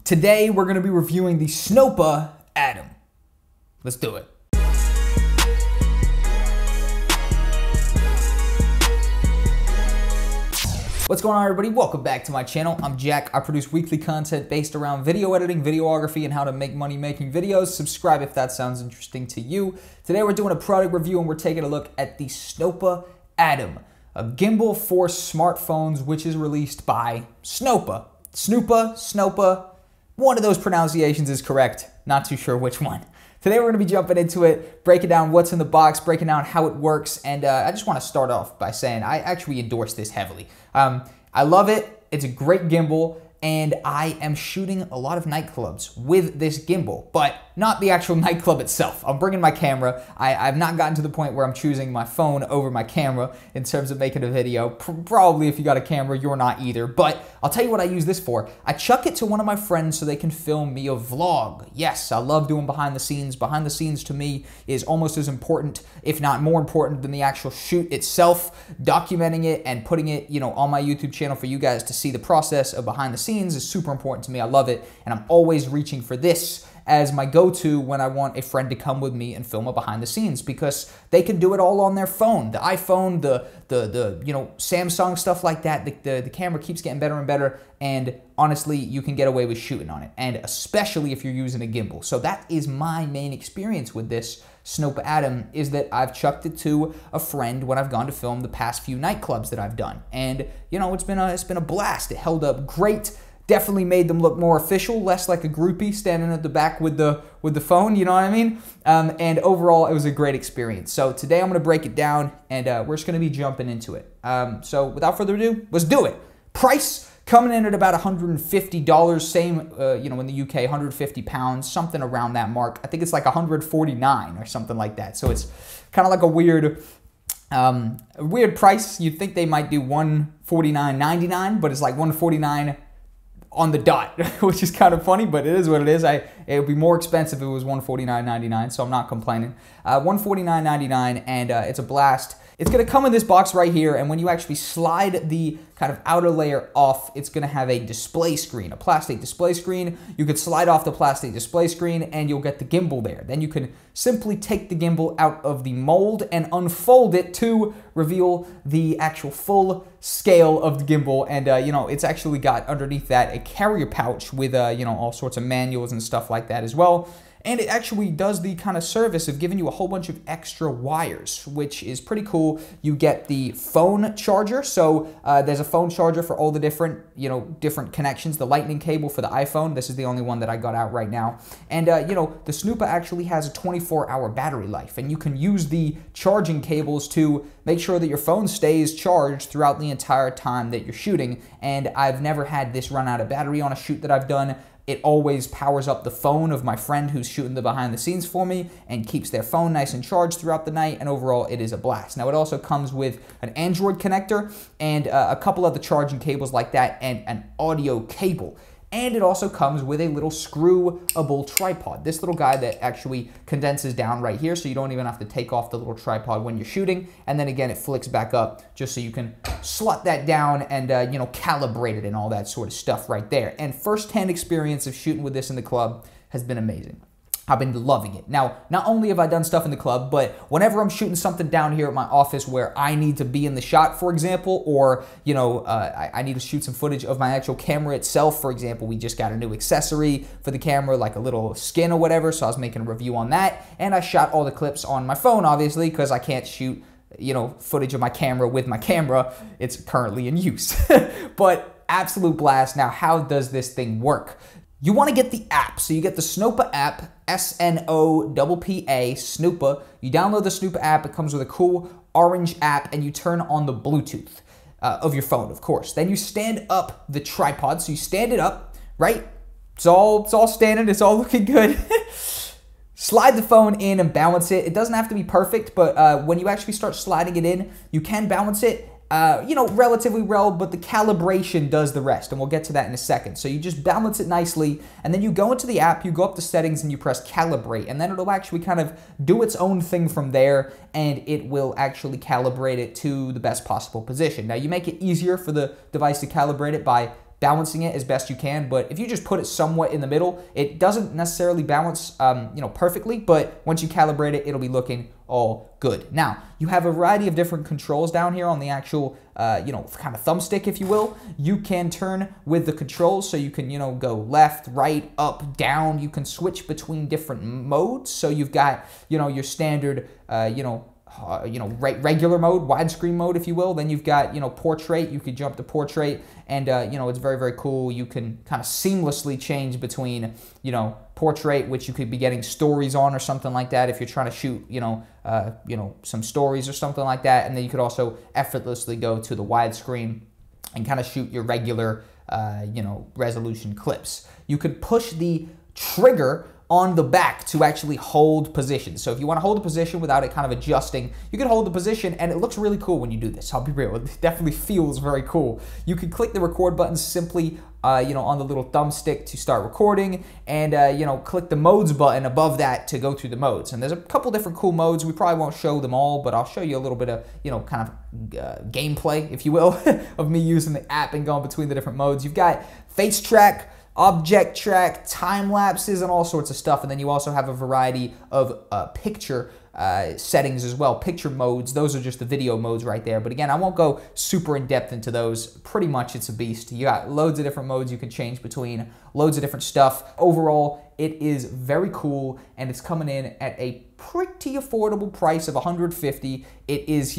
Today, we're going to be reviewing the Snoppa Atom. Let's do it. What's going on, everybody? Welcome back to my channel. I'm Jack. I produce weekly content based around video editing, videography, and how to make money making videos. Subscribe if that sounds interesting to you. Today, we're doing a product review and we're taking a look at the Snoppa Atom, a gimbal for smartphones, which is released by Snoppa. Snoppa. One of those pronunciations is correct. Not too sure which one. Today we're going to be jumping into it, breaking down what's in the box, breaking down how it works, and I just want to start off by saying I actually endorse this heavily. I love it. It's a great gimbal, and I am shooting a lot of nightclubs with this gimbal, but not the actual nightclub itself. I'm bringing my camera. I've not gotten to the point where I'm choosing my phone over my camera in terms of making a video. Probably if you got a camera, you're not either, but I'll tell you what I use this for. I chuck it to one of my friends so they can film me a vlog. Yes, I love doing behind the scenes. Behind the scenes to me is almost as important, if not more important, than the actual shoot itself. Documenting it and putting it, on my YouTube channel for you guys to see the process of behind the scenes is super important to me. I love it, and I'm always reaching for this as my go-to when I want a friend to come with me and film a behind the scenes, because they can do it all on their phone. The iPhone, the Samsung, stuff like that. The camera keeps getting better and better, and honestly, you can get away with shooting on it, and especially if you're using a gimbal. So that is my main experience with this Snoppa Atom, is that I've chucked it to a friend when I've gone to film the past few nightclubs that I've done, and it's been a blast. It held up great. Definitely made them look more official, less like a groupie standing at the back with the phone, you know what I mean? And overall, it was a great experience. So today I'm going to break it down, and we're just going to be jumping into it. So without further ado, let's do it. Price coming in at about $150, same, in the UK, 150 pounds, something around that mark. I think it's like 149 or something like that. So it's kind of like a weird price. You'd think they might do $149.99, but it's like $149 on the dot, which is kind of funny, but it is what it is. It would be more expensive if it was $149.99, so I'm not complaining. $149.99, and it's a blast. It's going to come in this box right here, and when you actually slide the kind of outer layer off, it's going to have a display screen, a plastic display screen. You could slide off the plastic display screen, and you'll get the gimbal there. Then you can simply take the gimbal out of the mold and unfold it to reveal the actual full scale of the gimbal. And, it's actually got underneath that a carrier pouch with, all sorts of manuals and stuff like that as well. And it actually does the kind of service of giving you a whole bunch of extra wires, which is pretty cool. You get the phone charger. So there's a phone charger for all the different connections. The lightning cable for the iPhone. This is the only one that I got out right now. And, the Snoppa actually has a 24-hour battery life. And you can use the charging cables to make sure that your phone stays charged throughout the entire time that you're shooting. And I've never had this run out of battery on a shoot that I've done. It always powers up the phone of my friend who's shooting the behind the scenes for me and keeps their phone nice and charged throughout the night, and overall it is a blast. Now it also comes with an Android connector and a couple of the charging cables like that, and an audio cable. And it also comes with a little screwable tripod. This little guy that actually condenses down right here, so you don't even have to take off the little tripod when you're shooting. And then again, it flicks back up just so you can slot that down and, calibrate it and all that sort of stuff right there. And first-hand experience of shooting with this in the club has been amazing. I've been loving it. Now, not only have I done stuff in the club, but whenever I'm shooting something down here at my office where I need to be in the shot, for example, or, I need to shoot some footage of my actual camera itself. For example, we just got a new accessory for the camera, like a little skin or whatever, so I was making a review on that, and I shot all the clips on my phone, obviously, because I can't shoot, footage of my camera with my camera. It's currently in use. But absolute blast. Now, how does this thing work? You want to get the app. So you get the Snoppa app, S-N-O-P-P-A, Snoppa. You download the Snoppa app. It comes with a cool orange app, and you turn on the Bluetooth of your phone, of course. Then you stand up the tripod. So you stand it up, right? It's all standing. It's all looking good. Slide the phone in and balance it. It doesn't have to be perfect, but when you actually start sliding it in, you can balance it. Relatively well, but the calibration does the rest, and we'll get to that in a second. So you just balance it nicely, and then you go into the app, you go up to settings, and you press calibrate, and then it'll actually kind of do its own thing from there, and it will actually calibrate it to the best possible position. Now, you make it easier for the device to calibrate it by balancing it as best you can. But if you just put it somewhat in the middle, it doesn't necessarily balance, perfectly, but once you calibrate it, it'll be looking all good. Now, you have a variety of different controls down here on the actual, kind of thumbstick, if you will. You can turn with the controls, so you can, go left, right, up, down. You can switch between different modes. So you've got, your standard, regular mode, widescreen mode, if you will. Then you've got, portrait. You could jump to portrait, and, it's very, very cool. You can kind of seamlessly change between, portrait, which you could be getting stories on or something like that if you're trying to shoot, some stories or something like that. And then you could also effortlessly go to the widescreen and kind of shoot your regular, resolution clips. You could push the trigger on the back to actually hold position. So if you want to hold a position without it kind of adjusting, you can hold the position, and it looks really cool when you do this. I'll be real, it definitely feels very cool. You can click the record button simply, on the little thumbstick to start recording, and click the modes button above that to go through the modes. And there's a couple different cool modes. We probably won't show them all, but I'll show you a little bit of, kind of gameplay, if you will, of me using the app and going between the different modes. You've got face track, object track, time lapses, and all sorts of stuff. And then you also have a variety of picture settings as well, picture modes. Those are just the video modes right there. But again, I won't go super in depth into those. Pretty much it's a beast. You got loads of different modes you can change between, loads of different stuff. Overall, it is very cool, and it's coming in at a pretty affordable price of $150. It is,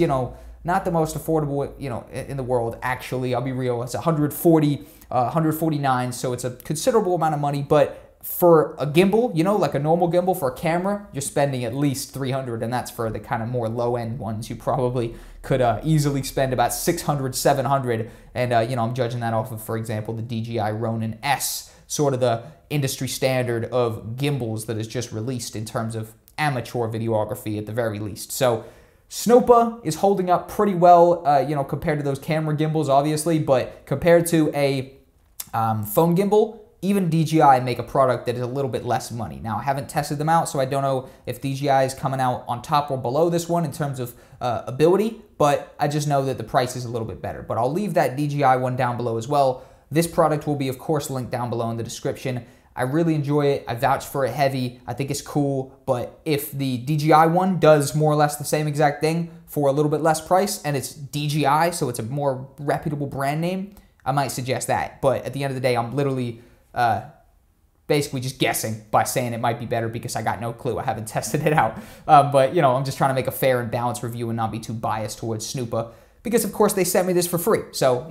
not the most affordable, in the world, actually. I'll be real. It's $149, so it's a considerable amount of money, but for a gimbal, like a normal gimbal for a camera, you're spending at least $300, and that's for the kind of more low-end ones. You probably could easily spend about $600, $700, and, I'm judging that off of, for example, the DJI Ronin S, sort of the industry standard of gimbals that is just released in terms of amateur videography at the very least. So Snoppa is holding up pretty well, compared to those camera gimbals, obviously, but compared to a phone gimbal, even DJI make a product that is a little bit less money. Now, I haven't tested them out, so I don't know if DJI is coming out on top or below this one in terms of ability, but I just know that the price is a little bit better. But I'll leave that DJI one down below as well. This product will be, of course, linked down below in the description. I really enjoy it. I vouch for it heavy. I think it's cool. But if the DJI one does more or less the same exact thing for a little bit less price, and it's DJI, so it's a more reputable brand name, I might suggest that. But at the end of the day, I'm literally basically just guessing by saying it might be better because I got no clue. I haven't tested it out. But, I'm just trying to make a fair and balanced review and not be too biased towards Snoppa because, of course, they sent me this for free. So,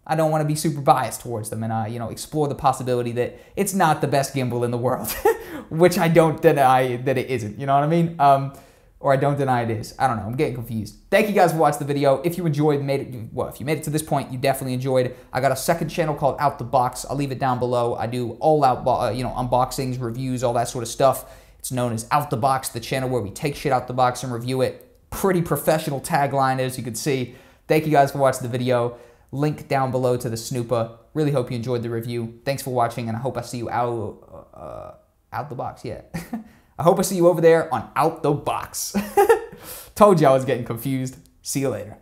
I don't want to be super biased towards them and, explore the possibility that it's not the best gimbal in the world, which I don't deny that it isn't, you know what I mean? Or I don't deny it is. I don't know. I'm getting confused. Thank you guys for watching the video. If you enjoyed, if you made it to this point, you definitely enjoyed. I got a second channel called Out the Box. I'll leave it down below. I do all out, unboxings, reviews, all that sort of stuff. It's known as Out the Box, the channel where we take shit out the box and review it. Pretty professional tagline, as you can see. Thank you guys for watching the video. Link down below to the Snoppa. Really hope you enjoyed the review. Thanks for watching, and I hope I see you out the box. Yeah. I hope I see you over there on Out the Box. Told you I was getting confused. See you later.